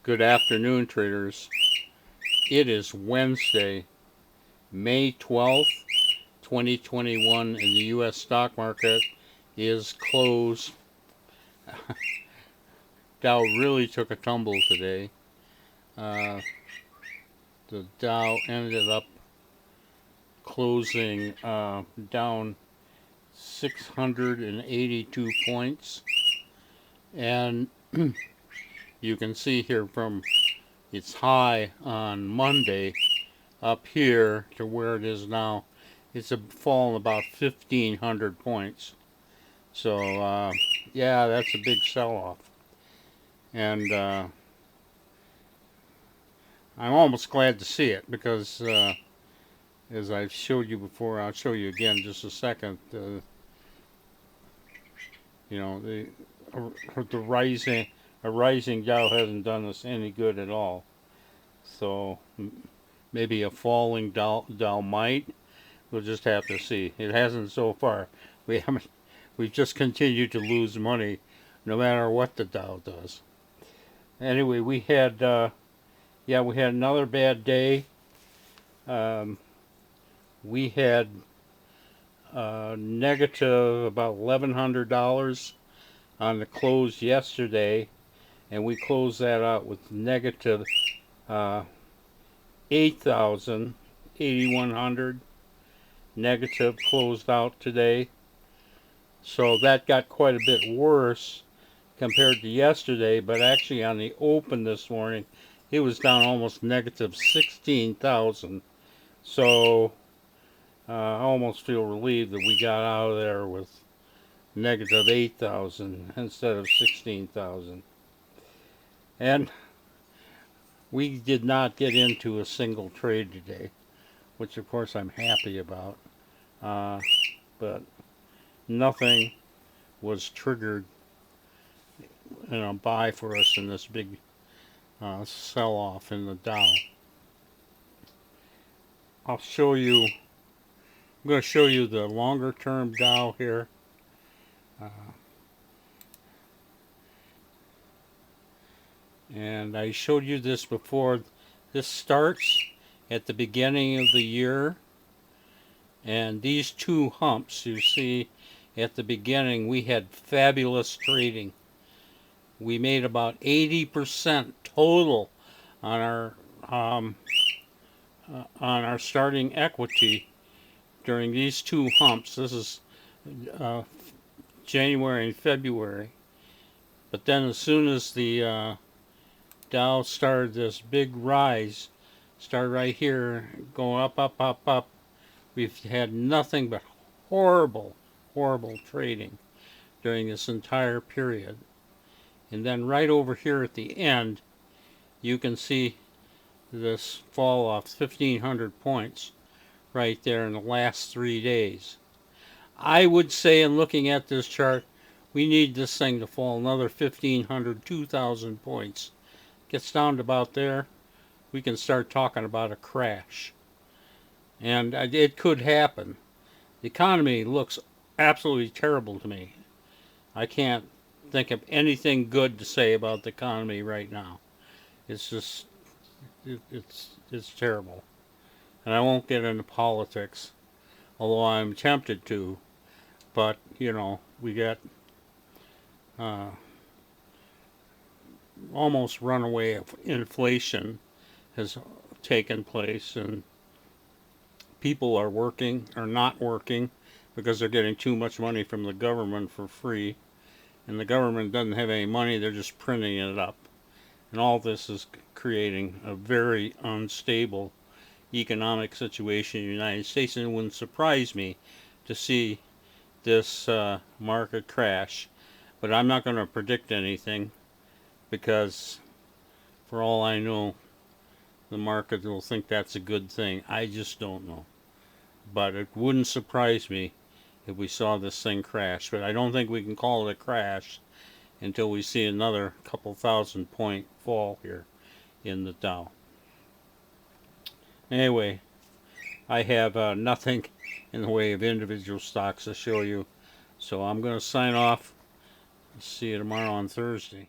Good afternoon, traders. It is Wednesday, May 12th, 2021, and the U.S. stock market is closed. Dow really took a tumble today. The Dow ended up closing down 682 points. And you can see here from its high on Monday up here to where it is now, it's fallen about 1,500 points. So, yeah, that's a big sell-off. And I'm almost glad to see it because, as I've showed you before, I'll show you again in just a second. The rising Dow hasn't done us any good at all. So maybe a falling Dow might. We'll just have to see. It hasn't so far. We've just continued to lose money, no matter what the Dow does. Anyway, we had another bad day. We had negative about $1,100 on the close yesterday, and we closed that out with negative 8,100 negative closed out today. So that got quite a bit worse compared to yesterday, but actually on the open this morning, it was down almost negative 16,000. So I almost feel relieved that we got out of there with negative 8,000 instead of 16,000. And we did not get into a single trade today, which of course I'm happy about. But nothing was triggered in a buy for us in this big sell-off in the Dow. I'm going to show you the longer term Dow here. And I showed you this before. This starts at the beginning of the year, and these two humps you see at the beginning, we had fabulous trading. We made about 80% total on our starting equity during these two humps. This is January and February. But then as soon as the Dow started this big rise, started right here, going up, up, up, up, we've had nothing but horrible trading during this entire period. And then right over here at the end, you can see this fall off 1,500 points right there in the last 3 days. I would say, in looking at this chart, we need this thing to fall another 1,500, 2,000 points. Gets down to about there, we can start talking about a crash. And it could happen. The economy looks absolutely terrible to me. I can't think of anything good to say about the economy right now. It's just, it's terrible. And I won't get into politics, although I'm tempted to. But, we got almost runaway inflation has taken place, and people are not working because they're getting too much money from the government for free, and the government doesn't have any money, they're just printing it up. And all this is creating a very unstable economic situation in the United States, and it wouldn't surprise me to see this market crash. But I'm not going to predict anything, because for all I know, the market will think that's a good thing. I just don't know. But it wouldn't surprise me if we saw this thing crash. But I don't think we can call it a crash until we see another couple thousand point fall here in the Dow. Anyway, I have nothing in the way of individual stocks to show you. So I'm going to sign off. See you tomorrow on Thursday.